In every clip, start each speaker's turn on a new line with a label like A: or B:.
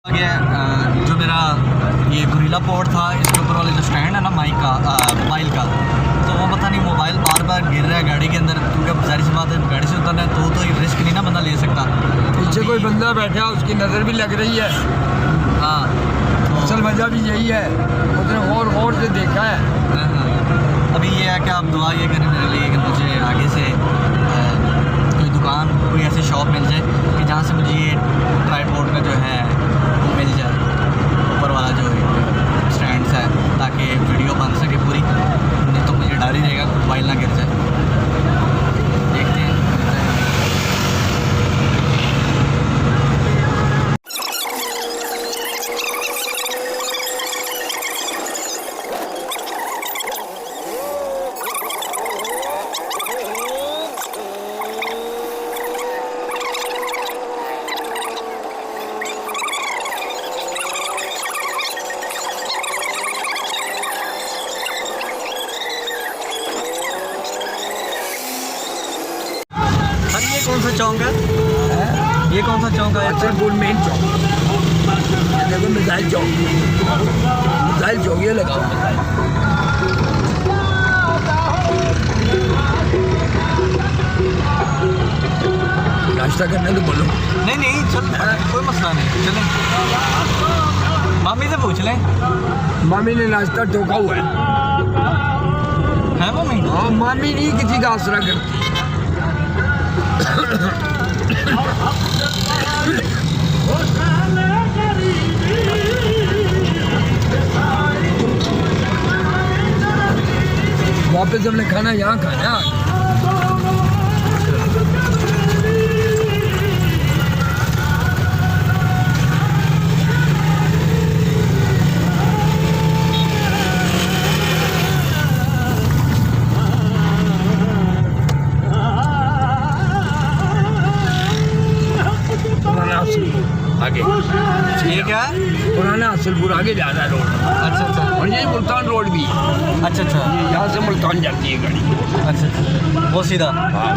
A: गया जो मेरा ये गुरीला पोर्ट था, इसके ऊपर वाले जो स्टैंड है ना माइक का मोबाइल का, तो वो पता नहीं मोबाइल बार बार गिर रहा है गाड़ी के अंदर, क्योंकि जाहिर सी बात है गाड़ी से उतरना है तो ये रिस्क नहीं ना बंदा ले सकता।
B: पीछे कोई बंदा बैठा उसकी नज़र भी लग रही है।
A: हाँ,
B: असल वजह भी यही है, उसने गौर से देखा है।
A: अभी ये है कि आप दुआ ये करें मेरे लिए कि मुझे आगे से कोई दुकान, कोई ऐसी शॉप मिल जाए कि जहाँ से मुझे ये ट्राईपोर्ट का जो है वो मिल जाए, ऊपर वाला जो स्टैंड है, ताकि वीडियो बन सके पूरी। नहीं तो मुझे डर ही रहेगा मोबाइल ना गिर जाए। देखते हैं। कौन सा चौक है? ये कौन सा चौक है?
B: अक्सरपुर मेन चौक। ये देखो मिसाइल चौक, मिसाइल चौक ये लगा। नाश्ता करने तो बोलो।
A: नहीं चल, कोई मसला नहीं, चलें। मामी से पूछ लें।
B: मामी ने नाश्ता टोका हुआ
A: है मम्मी?
B: हाँ, मामी नहीं किसी का आसरा करती। वापस हमने खाना यहाँ खाना। आगे
A: ये क्या है?
B: पुराना असलपुर आगे जाना रोड।
A: अच्छा।
B: और ये मुल्तान रोड भी है।
A: अच्छा।
B: ये यहाँ से मुल्तान जाती है गाड़ी।
A: अच्छा, वो सीधा।
B: हाँ,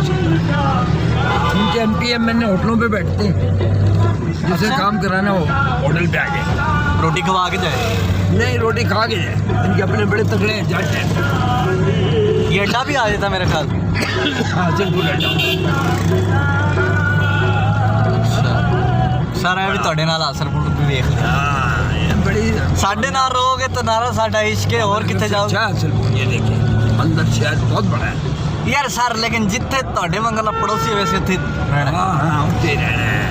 B: उनके MPM होटलों पे बैठते हैं, जिसे
A: अच्छा?
B: काम कराना हो होटल पे आके
A: रोटी खवा के जाए? नहीं,
B: रोटी खा के जाए। इनके अपने बड़े तगड़े जट हैं।
A: ये अड्डा भी आ जाता मेरे ख्याल।
B: असलपुर अड्डा।
A: सर है भी ਤੁਹਾਡੇ ਨਾਲ ਆਸਰਪੁਰ ਵੀ ਵੇਖ ਲਿਆ।
B: हाँ, बड़ी
A: ਸਾਡੇ ਨਾਲ ਰਹੋਗੇ तो नारा साडा इश्क है, और कितने जाओ।
B: अच्छा असलपुर ये देखिए, अंदर शहर बहुत बड़ा है
A: यार सर, लेकिन जिथे ਤੁਹਾਡੇ मंगला पड़ोसी वैसे ਉੱਥੇ रहना।
B: हाँ, उत्ते रहना है।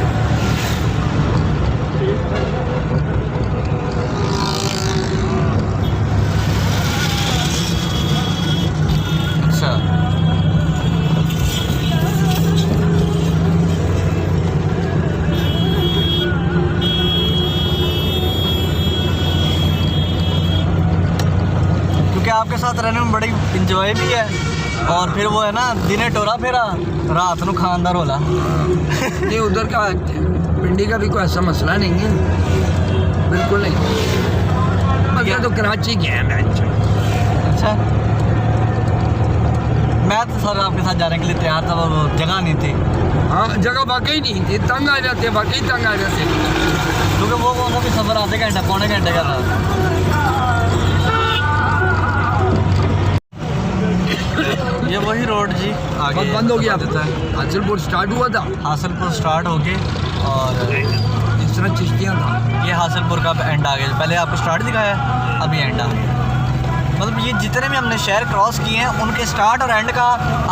A: अच्छा, आपके साथ रहने में बड़ी इंजॉय भी है, और फिर वो है ना दिने टोरा फेरा रात को खान दा रोला।
B: नहीं, उधर का पिंडी का भी कोई ऐसा मसला नहीं है, बिल्कुल नहीं। मगर तो कराची गया मैं।
A: अच्छा, मैं तो सर आपके साथ जाने के लिए तैयार था, वो जगह नहीं थी।
B: हाँ, जगह वाकई नहीं थी, तंग आ जाते, वाकई तंग आ जाते,
A: क्योंकि वो कौन सा भी सफ़र आधे घंटे पौने घंटे का था। ये वही रोड जी आगे
B: बंद हो गया
A: देता है।
B: हासिलपुर स्टार्ट हुआ था,
A: हासिलपुर स्टार्ट हो गए और
B: इस तरह चिश्तियाँ था।
A: ये हासिलपुर का एंड आ गया। पहले आपको स्टार्ट दिखाया, अभी एंड आ गया। मतलब ये जितने भी हमने शहर क्रॉस किए हैं उनके स्टार्ट और एंड का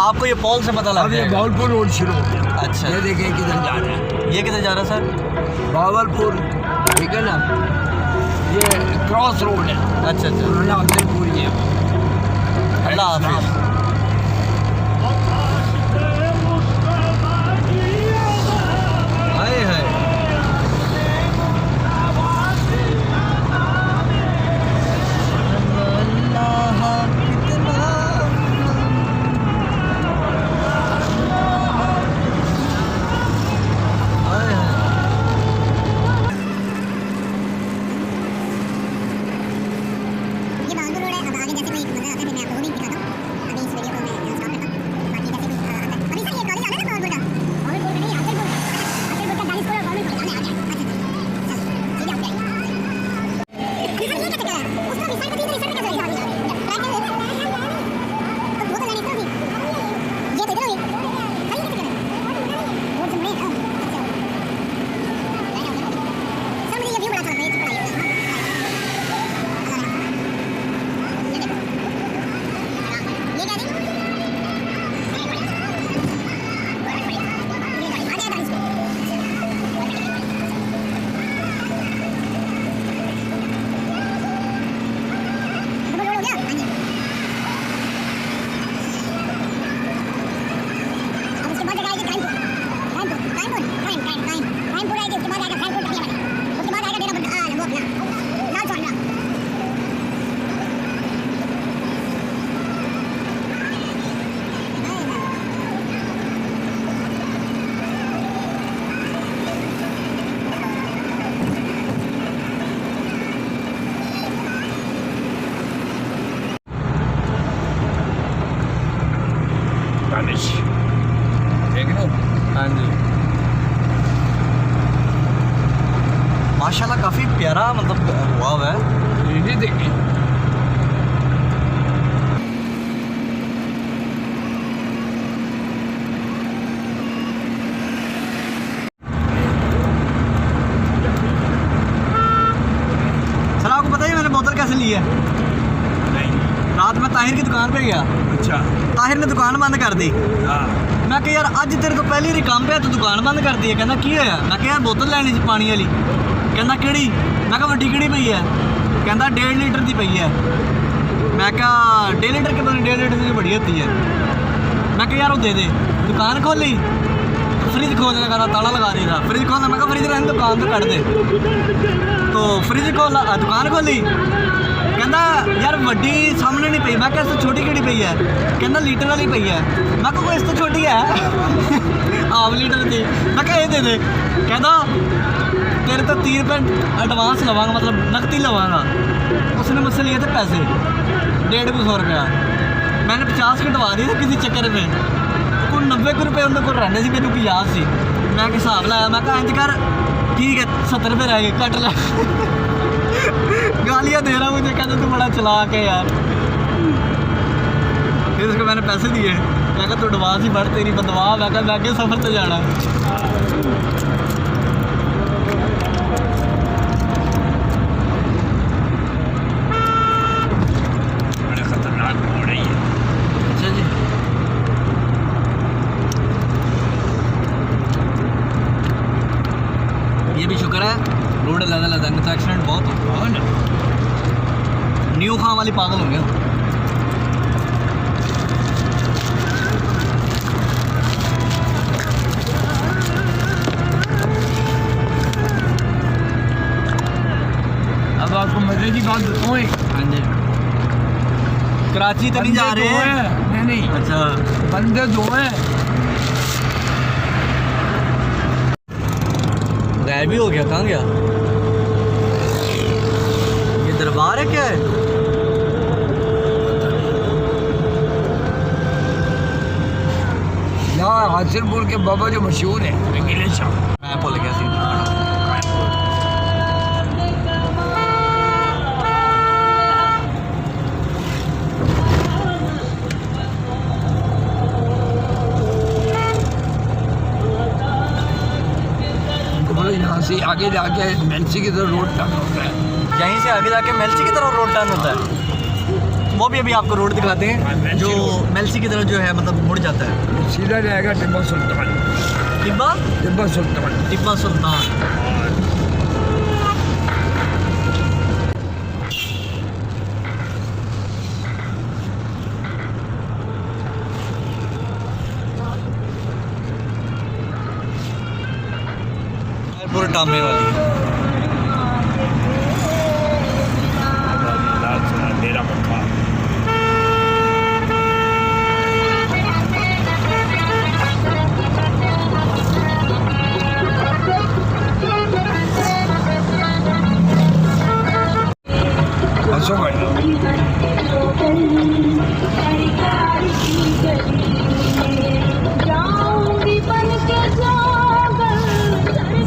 A: आपको ये पोल से पता लग
B: अब ये
A: जाएगा।
B: बावलपुर रोड शुरू हो गया।
A: अच्छा,
B: ये देखें किधर जा रहे हैं।
A: ये किधर जा रहा है सर?
B: बावलपुर, ठीक है ना, ये क्रॉस रोड है।
A: अच्छा।
B: पुराना हासिलपुर ये।
A: अल्लाह हाफिज़।
C: ये बागुल रोड है। अब आगे जैसे कोई मंदिर आता है, फिर मैं आपको वो भी दिखाता हूँ। अभी
A: माशाल्लाह काफ़ी प्यारा मतलब हुआ है।
B: ये देखिए
A: सर आपको पता है मैंने बोतल कैसे ली है? रात में ताहिर की दुकान पे गया।
B: अच्छा
A: ताहिर ने दुकान बंद कर दी।
B: हाँ
A: मैं कहा यार अज तेरे तो पहली री काम पे तू दुकान बंद कर दी है। कहना की होया? मैं कहा यार बोतल लैनी सी पानी वाली। कहना केड़ी? मैं कहा वड्डी केड़ी पई है? कहना 1.5 लीटर की पई है। मैं कहा 1.5 लीटर के पता नहीं 1.5 लीटर की बड़ी होती है। मैं कहा यार वो दे दे। दुकान खोली, फ्रिज खोलने लगा, ताला लगा दी था। फ्रिज खोलना, मैं कहा फ्रिज रहने दुकान तो कट दे। तो फ्रिज खोला, दुकान खोली, कहना यार वड्डी सामने नहीं पई। मैं कहा इससे छोटी केड़ी पई है? कहना लीटर वाली पई है। मैं कहा इस तो छोटी है हाफ लीटर की। मैं कहा ये दे दे। कहना तेरे तो 30 रुपये एडवांस लवांगा, मतलब नकदी लवांगा। उसने मुझसे लिए थे पैसे 150 रुपया। मैंने 50 कटवा दिए थे किसी चक्कर में। कोई 90 रुपये उन्होंने को रहने से मेरे को याद सी। मैं हिसाब लाया, मैं कहा इंज कर ठीक है 70 रुपये रह गए, कट ला। गालियाँ दे रहा मुझे, कहते तू बड़ा चलाक है यार। फिर उसको मैंने पैसे दिए। मैं कहा तू एडवांस ही बढ़, तेरी बदवा। मैं कहा मैं आगे सफ़र से जाना।
B: बड़ा खतरनाक मोड़ है ये।
A: अच्छा जी, ये भी शुक्र है रोड ज़्यादा नहीं तो एक्सीडेंट बहुत हो।
B: हाँ ना
A: न्यू खां वाली पागल हो गया।
B: अब आपको मजे की बात बताऊँ एक?
A: हाँ जी, कराची तो नहीं जा
B: बंदे
A: रहे
B: दो
A: हैं?
B: हैं। नहीं नहीं
A: अच्छा,
B: बंदे 2 हैं।
A: गायब भी हो गया, कहाँ गया? ये दरबार है क्या है?
B: यहाँ हासिलपुर के बाबा जो मशहूर है रंगीले शाह।
A: मैं भूल गया सी।
B: यहाँ से आगे जाके मेंसी की तरफ रोड टर्न होता है।
A: यहीं से आगे जाके मेलसी की तरफ रोड टर्न होता है। वो भी अभी आपको रोड दिखाते हैं जो मेलसी की तरफ जो है मतलब मुड़ जाता है।
B: सीधा जाएगा टिब्बा सुल्तान।
A: टिब्बा
B: टिब्बा सुल्तान।
A: टिब्बा सुल्तान। पूरे टामे वाली
B: मेरा मक्खा। असो भाई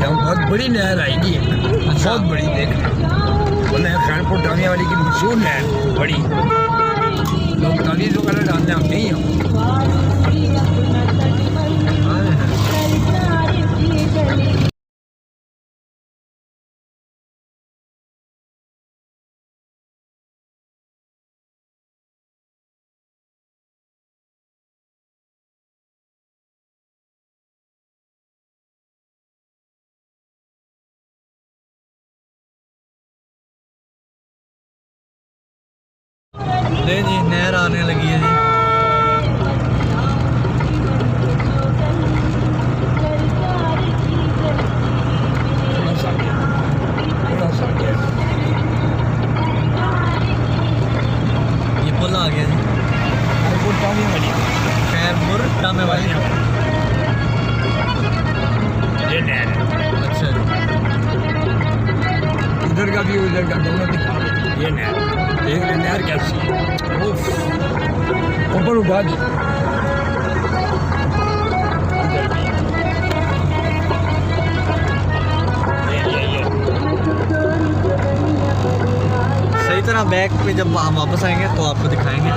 B: बहुत बड़ी नहर आएगी, बहुत बड़ी। देख वो नहर खानपुर टामिया वाली की मशहूर नहर बड़ी। लोग तालीज वगैरह डालने आते ही हम।
A: ले जी नहर आने लगी है जी। ये पुल आ गया जी, खैरपुर टामे वाली।
B: ये नहर है।
A: अच्छा जी,
B: इधर का भी उधर का दोनों दिखा दो। ये नहर देख रहे नहर कैसी है। उफ, ऊपर उठा दी। इधर भी। ये
A: तरह बैक पे जब हम वापस आएंगे तो आपको दिखाएंगे,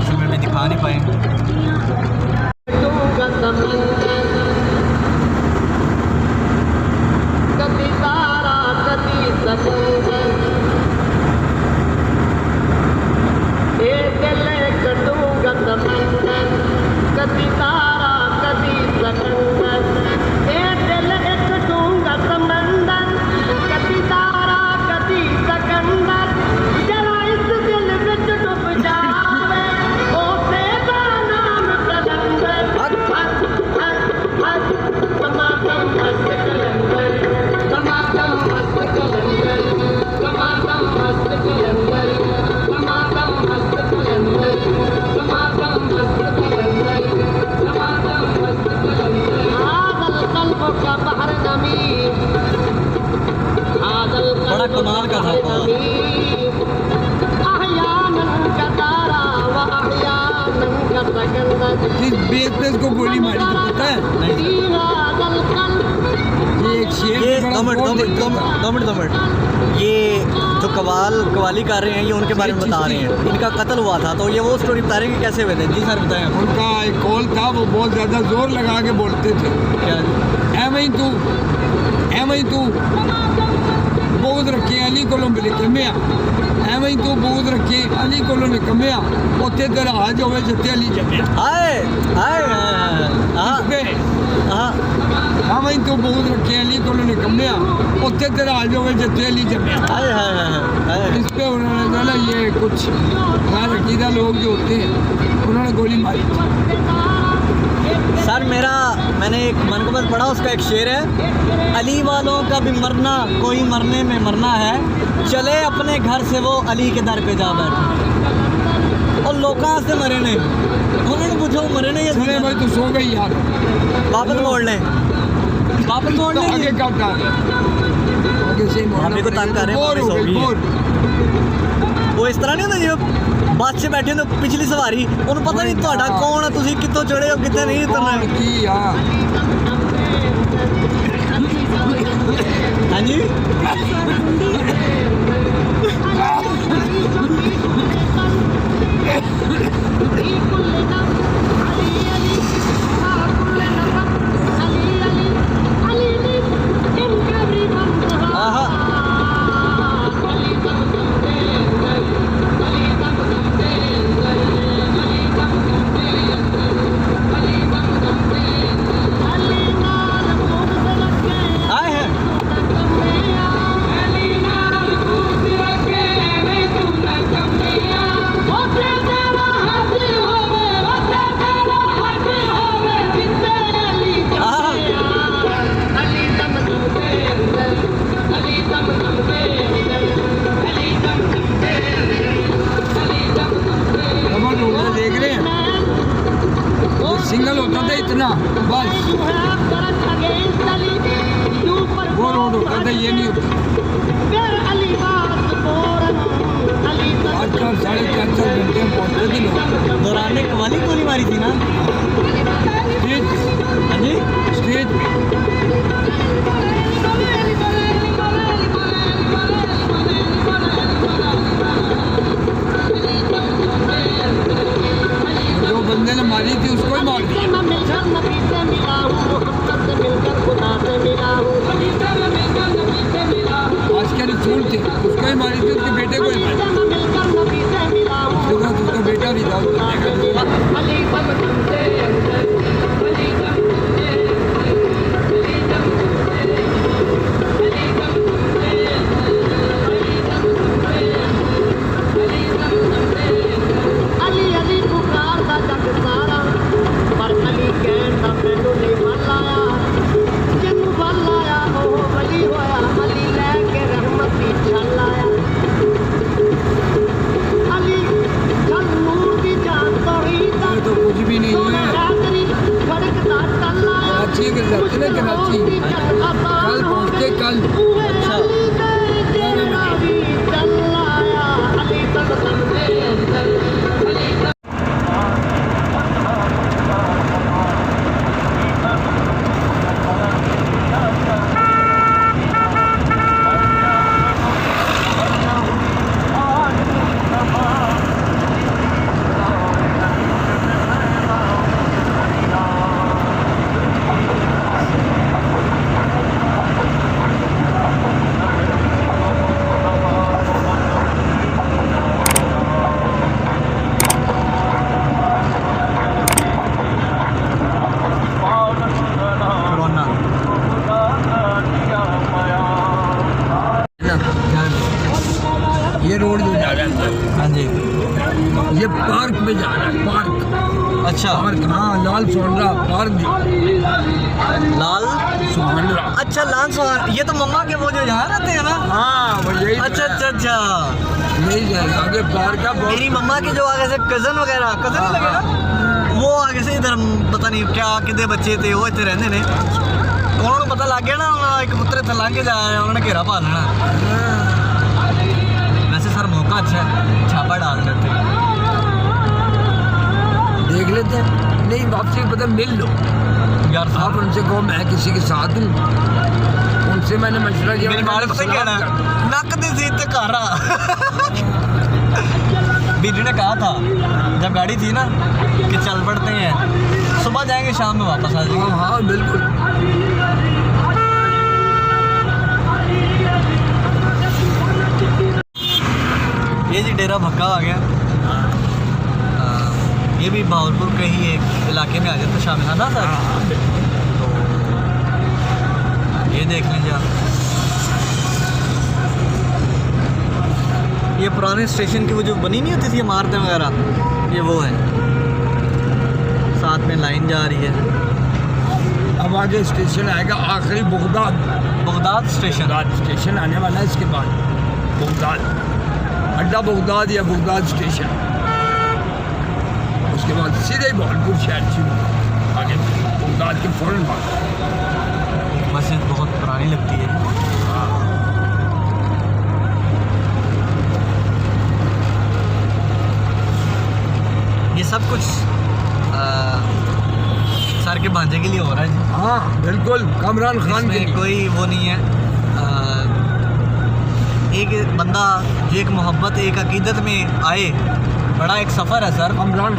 A: फिल्म में दिखा नहीं पाएंगे। बड़ा कमाल का था।
B: किस बेस पे इसको गोली मारी तो पता है? ये एक शेर
A: ये
B: पे बड़ा
A: दो
B: बोल देता था।
A: मिनट ये जो कवाली कर रहे हैं ये उनके बारे में बता रहे हैं। इनका कत्ल हुआ था तो ये वो स्टोरी बता रहे हैं कि कैसे हुए थे। जी सर बताएं।
B: उनका एक कॉल था, वो बहुत ज़्यादा जोर लगा के बोलते थे,
A: क्या?
B: एवं तू बहुत रखे अली को निकम्या, एवं तू बहुत रखे अली को निकम्या, उत्थे तेरा हाज होवे जिथे अली जम्या।
A: हाय हाय हाँ हाँ
B: एवं तू बहुत रखे अली को निकम्या, उत्थे तेरा हाज होवे जिथे अली जम्या।
A: हाय हाय हाय।
B: इस पे उन्होंने जो ना ये कुछ गैर अकीदा लोग जो होते हैं उन्होंने गोली मारी।
A: सर मैंने एक मनकबत पढ़ा, उसका एक शेर है, अली वालों का भी मरना कोई मरने में मरना है, चले अपने घर से वो अली के दर पे जा बैठे। और लोग से मरे ने, उन्होंने पूछा मरे ने या
B: सुने भाई तू सो गई यार,
A: वापस मोड़ लें
B: आगे क्या कर आगे से
A: हमें को तंग कर रहे हैं, वापस होगी। वो इस तरह नहीं होता जो बस से बैठे तो पिछली सवारी उन्हें पता नहीं ਤੁਹਾਡਾ कौन है, तुसी कितों चढ़े हो कितने नहीं उतरना
B: की यार।
A: हाँ जी
B: सिंगल होता था इतना बस, वो रोड होता था, ये नहीं होता। आजकल 4.5 घंटे में पहुँचते थे लोग।
A: दौरान ने कवाली गोली मारी थी ना
B: स्टेज,
A: हाँ जी
B: स्टेज पे जो बंदे ने मारी थी उसको ही मार दिया। आज के रसूल थे उसको ही मारी थी, उसके बेटे को ही मारी। उसके साथ उसका बेटा भी था। रोड जो जा रहा है,
A: हाँ जी।
B: ये पार्क में जा रहा है, पार्क
A: अच्छा,
B: पार्क, हाँ, लाल सोहरा पार्क,
A: लाल
B: सोहरा।
A: अच्छा, लाल सोहन, ये तो मम्मा के वो जो यहाँ रहते हैं ना।
B: हाँ, वो यही तो
A: अच्छा
B: है।
A: अच्छा अच्छा,
B: यही जाएगा आगे पार्क है बहुत।
A: मेरी मम्मा के जो आगे से कजन वगैरह, कजन लगे ना, वो आगे से इधर पता नहीं क्या कितने बच्चे थे वो इतने रहते ने, उन्होंने पता लग गया ना, एक पुत्र इतना लंघ के जाया, उन्होंने घेरा पा लेना। वैसे सर मौका अच्छा है, छापा डाल देते
B: देख लेते हैं, नहीं वापसी पता मिल लो
A: यार।
B: आप उनसे कहो मैं किसी के साथ हूँ, उनसे मैंने मशवरा किया।
A: मेरी बात पता क्या है, नक दी सीट ते घर आ। बीजी ने कहा था जब गाड़ी थी ना कि चल पड़ते हैं, सुबह जाएंगे शाम में वापस आ जाएंगे।
B: हाँ हाँ बिल्कुल।
A: ये जी डेरा भक्का आ गया। ये भी भावलपुर के ही एक इलाके में आ जाता है, शामिल है ना सर। तो ये देख लीजिए आप, ये पुराने स्टेशन की वो जो बनी नहीं होती थी इमारतें वगैरह, ये वो है, साथ में लाइन जा रही है।
B: अब आगे स्टेशन आएगा आखिरी बगदाद,
A: बगदाद स्टेशन।
B: स्टेशन आने वाला है इसके बाद, बगदाद अड्डा बगदाद या बगदाद स्टेशन, उसके बाद सीधे ही भावलपुर शहर शुरू, आगे बगदाद के फ़ौरन बाद।
A: मस्जिद बहुत पुरानी लगती है। ये सब कुछ सर के भांजे के लिए हो रहा है जी।
B: हाँ बिल्कुल, कामरान खान के
A: इसमें
B: लिए।
A: कोई वो नहीं है। एक बंदा जो एक मोहब्बत एक अकीदत में आए, बड़ा एक सफ़र है सर।
B: कामरान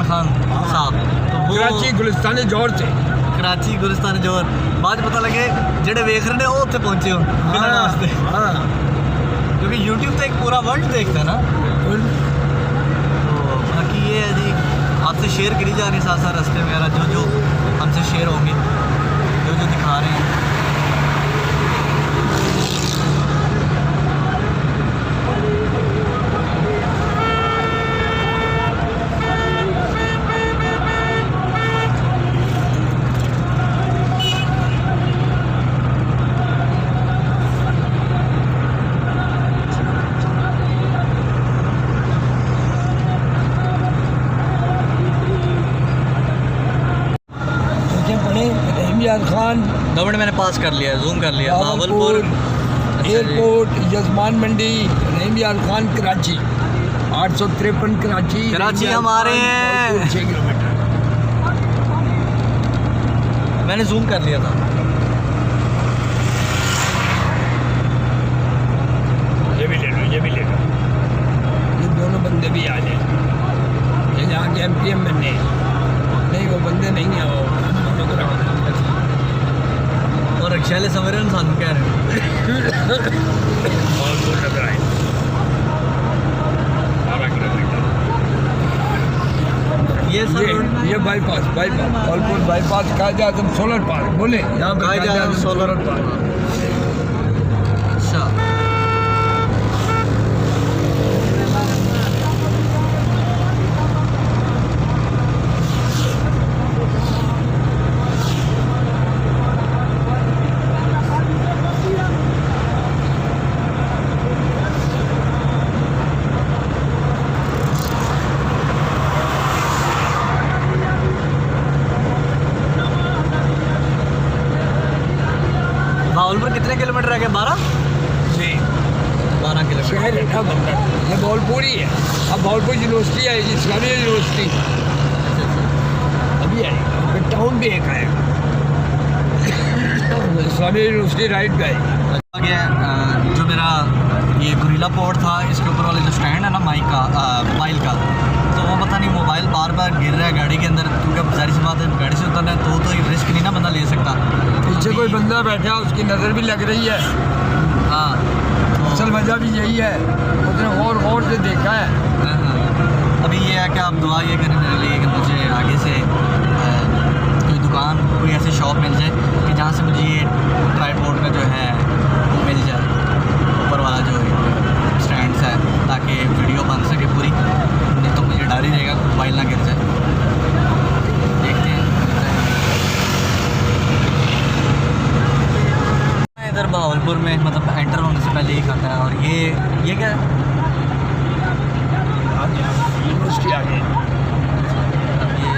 B: खान
A: साहब, तो वो
B: कराची गुलिस्तान जौहर से,
A: कराची गुलिस्तान जौहर, बाद पता लगे जेडे वेख रहे ने वो उत्थे पहुंचे हो मिलने वास्ते,
B: हाँ
A: क्योंकि यूट्यूब तो एक पूरा वर्ल्ड देखता है ना।
B: बिल्कुल।
A: तो बाकी ये है जी, आपसे शेयर करी जा रही है साथ साथ रास्ते वगैरह जो हमसे शेयर होंगे, जो दिखा रहे हैं।
B: खान
A: 2 मिनट मैंने पास कर लिया, जूम कर लिया। भावलपुर
B: एयरपोर्ट, यजमान मंडी, रहीम यार खान कराची, 853 कराची
A: हमारे हैं।
B: 6 किलोमीटर।
A: मैंने जूम कर लिया था।
B: ये भी ले लो, ये भी ले लो, ये दोनों बंदे भी आ जाए। ये यहाँ के MPM में नहीं वो बंदे नहीं है, वो
A: और रक्षाले सवेरे इंसान कह रहे हैं ये सर
B: ये बाईपास भावलपुर बाईपास कायदे आजम सोलर पार्क बोले, यहाँ पे
A: कायदे आज़म सोलर
B: पार्क।
A: अच्छा, भावलपुर कितने किलोमीटर है? 12 किलोमीटर।
B: शहर है ना बंदर, ये भावलपुर ही है। अब भावलपुर यूनिवर्सिटी आएगी, इस्लामिया यूनिवर्सिटी अभी आएगी, फिर टाउन भी एक आएगा, इस्लामिया यूनिवर्सिटी राइट पे आएगी।
A: आगे जो मेरा ये गुरीला पोर्ट था, इसके ऊपर वाले जो स्टैंड है ना माइक का, मोबाइल का, तो वो पता नहीं मोबाइल बार बार गिर रहा है गाड़ी के अंदर, क्योंकि जाहिर सी बात है गाड़ी से उतरना है तो रिस्क नहीं ना बंदा ले सकता।
B: पीछे कोई बंदा बैठा है, उसकी नज़र भी लग रही है।
A: हाँ,
B: असल वजह भी यही है, उसने और से देखा है।
A: अभी ये है कि आप दुआ ये करें मेरे लिए कि मुझे आगे से कोई दुकान, कोई ऐसी शॉप मिल जाए कि जहाँ से मुझे ये ट्राइपॉड का जो है वो मिल जाए, ऊपर वाला जो है होने से पहले ही खाता है। और ये क्या है?
B: यूनिवर्सिटी आ गई।
A: अब ये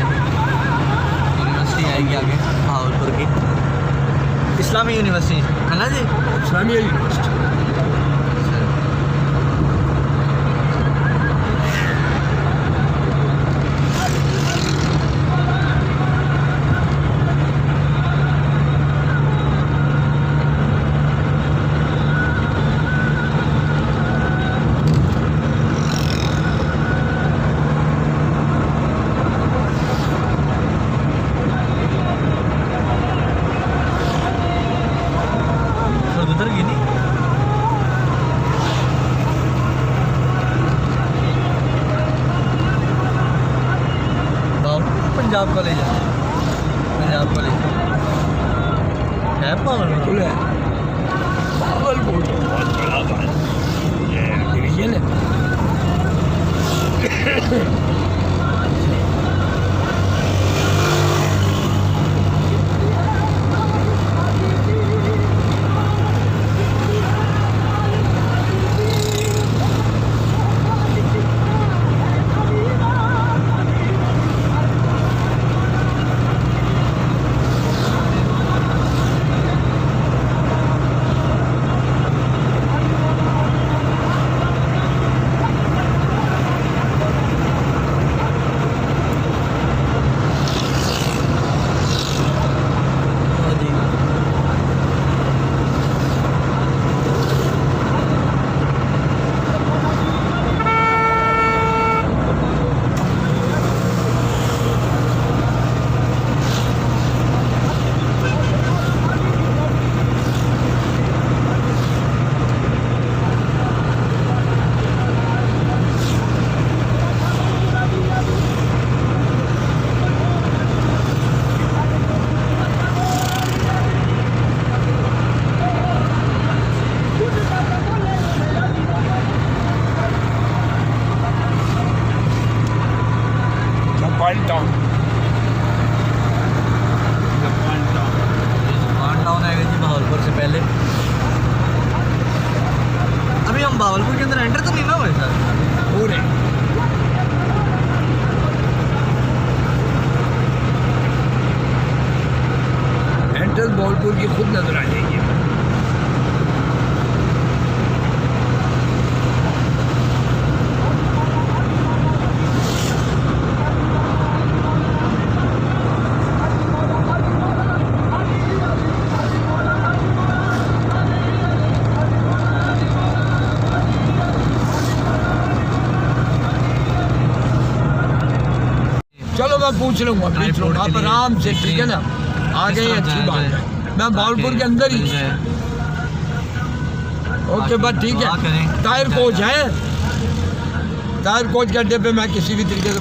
A: यूनिवर्सिटी आएगी आगे भावलपुर की, इस्लामी यूनिवर्सिटी है ना जी?
B: इस्लामिया यूनिवर्सिटी।
A: उधर की नहीं पंजाब कॉलेज है, पंजाब कॉलेज है
B: बिल्कुल है। भावलपुर तो बहुत बड़ा डिवीजन है। जापान
A: टाउन आएगा जी भावलपुर से पहले। अभी हम भावलपुर के अंदर एंटर तो नहीं ना हुए सर?
B: पूरे एंट्रेंस भावलपुर की खुद नजर आ जाएगी। चलो मैं पूछ लूंगा, आप आराम से, ठीक है ना? आ गए, अच्छी बात है। मैं भावलपुर के अंदर ही। ओके बस ठीक है। टायर कोच है, टायर कोच के अड्डे पे मैं किसी भी तरीके से